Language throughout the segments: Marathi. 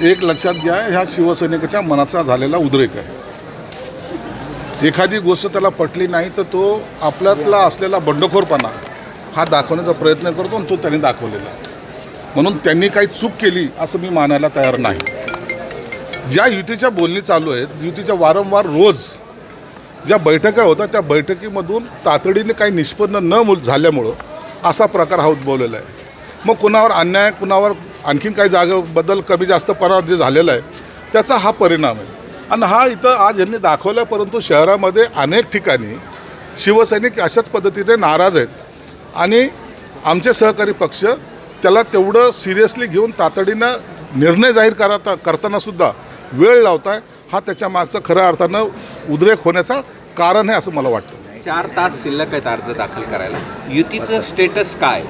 एक लक्षात घ्या, ह्या शिवसैनिकाच्या मनाचा झालेला उद्रेक आहे. एखादी गोष्ट त्याला पटली नाही तर तो आपल्यातला असलेला बंडखोरपणा हा दाखवण्याचा प्रयत्न करतो आणि तो त्यांनी दाखवलेला आहे. म्हणून त्यांनी काही चूक केली असं मी मानायला तयार नाही. ज्या युतीच्या बोलणी चालू आहेत, युतीच्या वारंवार रोज ज्या बैठका होत्या त्या बैठकीमधून तातडीने काही निष्पन्न न झाल्यामुळं असा प्रकार हा उद्भवलेला आहे. मग कुणावर अन्याय, कुणावर आणखीन काही जागेबद्दल कमी जास्त परार जे झालेला आहे त्याचा हा परिणाम आहे. आणि हा इथं आज यांनी दाखवला, परंतु शहरामध्ये अनेक ठिकाणी शिवसैनिक अशाच पद्धतीने नाराज आहेत आणि आमचे सहकारी पक्ष त्याला तेवढं सिरियसली घेऊन तातडीनं निर्णय जाहीर करतानासुद्धा वेळ लावत आहे. हा त्याच्या मागचा खऱ्या अर्थानं उद्रेक होण्याचं कारण आहे असं मला वाटतं. 4 तास शिल्लक आहेत अर्ज दाखल करायला. युतीचं स्टेटस काय?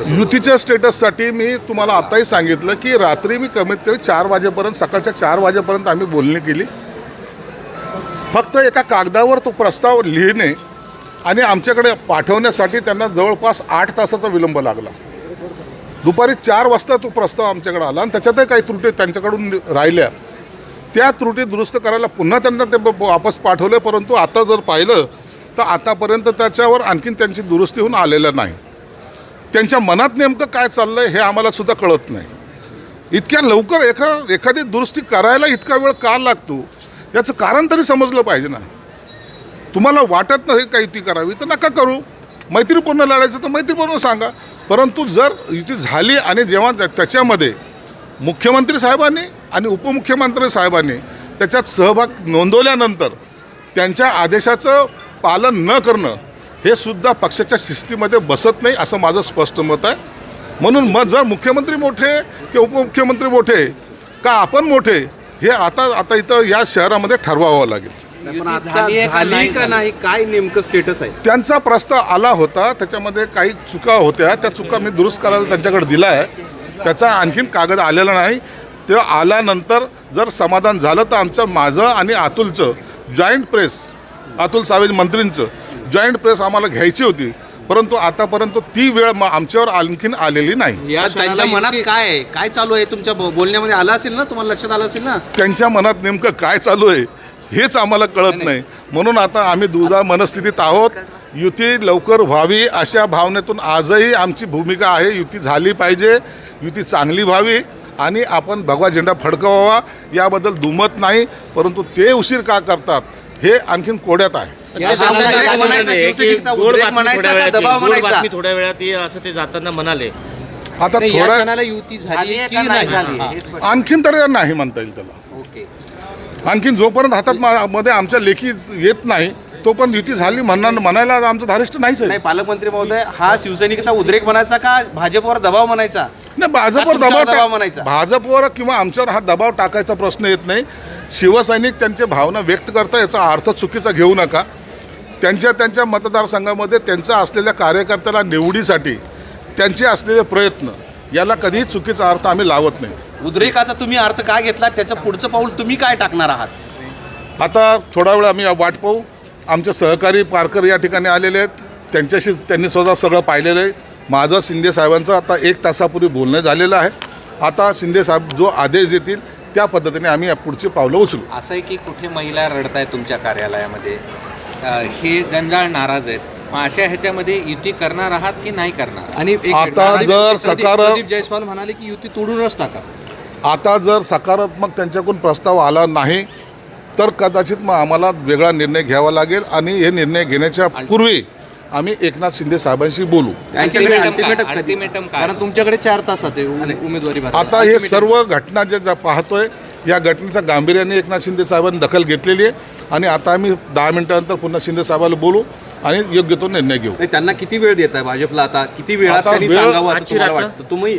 युतीच्या स्टेटससाठी मी तुम्हाला आत्ताही सांगितलं की रात्री मी कमीत कमी 4 वाजेपर्यंत, सकाळच्या 4 वाजेपर्यंत आम्ही बोलणी केली. फक्त एका कागदावर तो प्रस्ताव लिहिणे आणि आमच्याकडे पाठवण्यासाठी त्यांना जवळपास 8 तासाचा विलंब लागला. दुपारी 4 वाजता तो प्रस्ताव आमच्याकडे आला आणि त्याच्यातही काही त्रुटी त्यांच्याकडून राहिल्या. त्या त्रुटी दुरुस्त करायला पुन्हा त्यांना ते वापस पाठवले, परंतु आता जर पाहिलं तर आतापर्यंत त्याच्यावर आणखीन त्यांची दुरुस्ती होऊन आलेलं नाही. त्यांच्या मनात नेमकं काय चाललं आहे हे आम्हाला सुद्धा कळत नाही. इतक्या लवकर एखादी दुरुस्ती करायला इतका वेळ का लागतो याचं कारण तरी समजलं पाहिजे ना. तुम्हाला वाटत नाही का युती करावी तर नका करू, मैत्रीपूर्ण लढायचं तर मैत्रीपूर्ण सांगा. परंतु जर युती झाली आणि जेव्हा त्याच्यामध्ये मुख्यमंत्री साहेबांनी आणि उपमुख्यमंत्री साहेबांनी त्याच्यात सहभाग नोंदवल्यानंतर त्यांच्या आदेशाचं पालन न करणं हे सुद्धा पक्षाच्या शिस्तीमध्ये बसत नाही असं माझं स्पष्ट मत आहे. म्हणून मग जर मुख्यमंत्री मोठे की उपमुख्यमंत्री मोठे का आपण मोठे हे आता इथं या शहरामध्ये ठरवावं लागेल. झाली का नाही, काय नेमकं स्टेटस आहे? त्यांचा प्रस्ताव आला होता, त्याच्यामध्ये काही चुका होत्या, त्या चुका मी दुरुस्त करायला त्यांच्याकडे दिला आहे. त्याचा आणखीन कागद आलेला नाही. ते आल्यानंतर जर समाधान झालं तर माझं आणि अतुलचं जॉईंट प्रेस, अतुल सावे मंत्रींचं जॉईंट प्रेस आम्हाला घ्यायची होती, परंतु आतापर्यंत ती वेळ आमच्यावर आणखीन आलेली नाही. त्यांच्या मनात काय चालू आहे? तुमच्या बोलण्यामध्ये आलं असेल ना, तुम्हाला लक्षात आलं असेल ना त्यांच्या मनात नेमकं काय चालू आहे हेच आम्हाला कळत नाही. म्हणून आता आम्ही दुधा मनस्थितीत आहोत. युती लवकर व्हावी अशा भावनेतून आजही आमची भूमिका आहे. युती झाली पाहिजे, युती चांगली व्हावी आणि आपण भगवा झेंडा फडकवावा याबद्दल दुमत नाही. परंतु ते उशीर का करतात हे आणखीन कोड्यात आहे. थोड्या वेळात असं ते जाताना म्हणाले. आता थोड्या युती झाली की नाही आणखीन तर नाही म्हणता येईल त्याला. ओके. आणखीन जोपर्यंत हातात मध्ये आमच्या लेखी येत नाही तोपर्यंत युती झाली म्हणायला आमचं धारिष्ट नाहीच आहे. नाही, पालकमंत्री महोदय, हा शिवसैनिकाचा उद्रेक म्हणायचा का भाजपवर दबाव म्हणायचा? नाही, भाजपवर दबाव म्हणायचा. भाजपवर किंवा आमच्यावर हा दबाव टाकायचा प्रश्न येत नाही. शिवसैनिक त्यांच्या भावना व्यक्त करता याचा अर्थ चुकीचा घेऊ नका. त्यांच्या मतदारसंघामध्ये त्यांचा असलेल्या कार्यकर्त्याला निवडीसाठी त्यांचे असलेले प्रयत्न याला कधीही चुकीचा अर्थ आम्ही लावत नाही. उद्रेकाचा तुम्ही अर्थ काय घेतला, त्याचं पुढचं पाऊल तुम्ही काय टाकणार आहात? आता थोडा वेळ आम्ही वाट पाहू. आमचे सहकारी पारकर या ठिकाणी आलेले आहेत, त्यांच्याशी त्यांनी स्वतः सगळं पाहिलेलं आहे. माझं शिंदे साहेबांचं आता 1 तासापूर्वी बोलणं झालेलं आहे. आता शिंदे साहेब जो आदेश देतील त्या पद्धतीने आम्ही पुढची पावलं उचलू. असं आहे की कुठे महिला रडत आहेत तुमच्या कार्यालयामध्ये, हे जंजाळ नाराज आहेत, मग अशा ह्याच्यामध्ये युती करणार आहात की नाही करणार? आणि आता जर प्रदीप जयस्वाल म्हणाले की युती तोडूनच टाका. आता जर सकारात्मक त्यांच्याकडून प्रस्ताव आला नाही तर कदाचित मग आम्हाला वेगळा निर्णय घ्यावा लागेल आणि हे निर्णय घेण्याच्या पूर्वी आम्ही एकनाथ शिंदे साहेबांशी बोलू. त्यांच्याकडे अल्टिमेटम काय? कारण तुमच्याकडे 4 तास आहे उमेदवारी. आता हे सर्व घटना जे पाहतोय या घटनेच्या गांभीर्याने एकनाथ शिंदे साहेबांनी दखल घेतलेली आहे आणि आता आम्ही 10 मिनिटानंतर पुन्हा शिंदे साहेबांना बोलू आणि योग्य तो निर्णय घेऊ. त्यांना किती वेळ देत आहे भाजपला? आता किती वेळात सांगावं असं तुम्हाला वाटतं? तुम्ही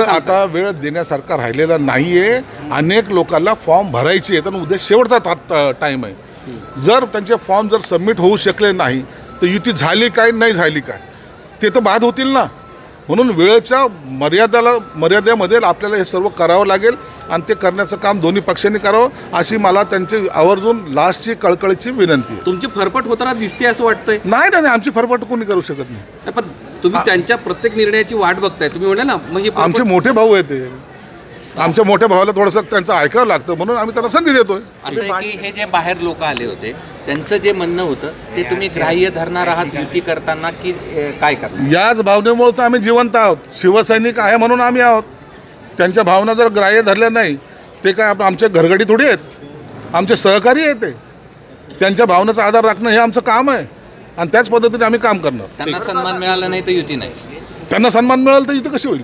आता वेळ देण्यासारखा राहिलेला नाहीये. अनेक लोकांना फॉर्म भरायचे आहेत आणि उद्या शेवटचा टाईम आहे. जर त्यांचे फॉर्म जर सबमिट होऊ शकले नाही तर युती झाली काय नाही झाली काय ते तर बाद होतील ना. म्हणून वेळेच्या मर्यादेमध्ये आपल्याला हे सर्व करावं लागेल आणि ते करण्याचं काम दोन्ही पक्षांनी करावं अशी मला त्यांची आवर्जून लास्टची कळकळीची विनंती आहे. तुमची फरफट होताना दिसते असं वाटतंय? नाही, आमची फरफट कोणी करू शकत नाही. पण तुम्ही त्यांच्या प्रत्येक निर्णयाची वाट बघताय. तुम्ही म्हणले ना, मग आमचे मोठे भाऊ आहेत ते. आमच्या मोठ्या भावाला थोडंसं त्यांचं ऐकावं लागतं म्हणून आम्ही त्यांना संधी देतोय. असं आहे की हे जे बाहेर लोक आले होते त्यांचं जे म्हणणं होतं ते तुम्ही ग्राह्य धरणार आहात युती करताना की काय करणार? याच भावनेमुळे तर आम्ही जिवंत आहोत. शिवसैनिक आहे म्हणून आम्ही आहोत. त्यांच्या भावना जर ग्राह्य धरल्या नाही ते काय आमचे घरगडी थोडी आहेत, आमचे सहकारी आहेत ते. त्यांच्या भावनेचा आधार राखणं हे आमचं काम आहे आणि त्याच पद्धतीने आम्ही काम करणार. त्यांना सन्मान मिळाला नाही तर युती नाही. त्यांना सन्मान मिळाला तर इथं कशी होईल?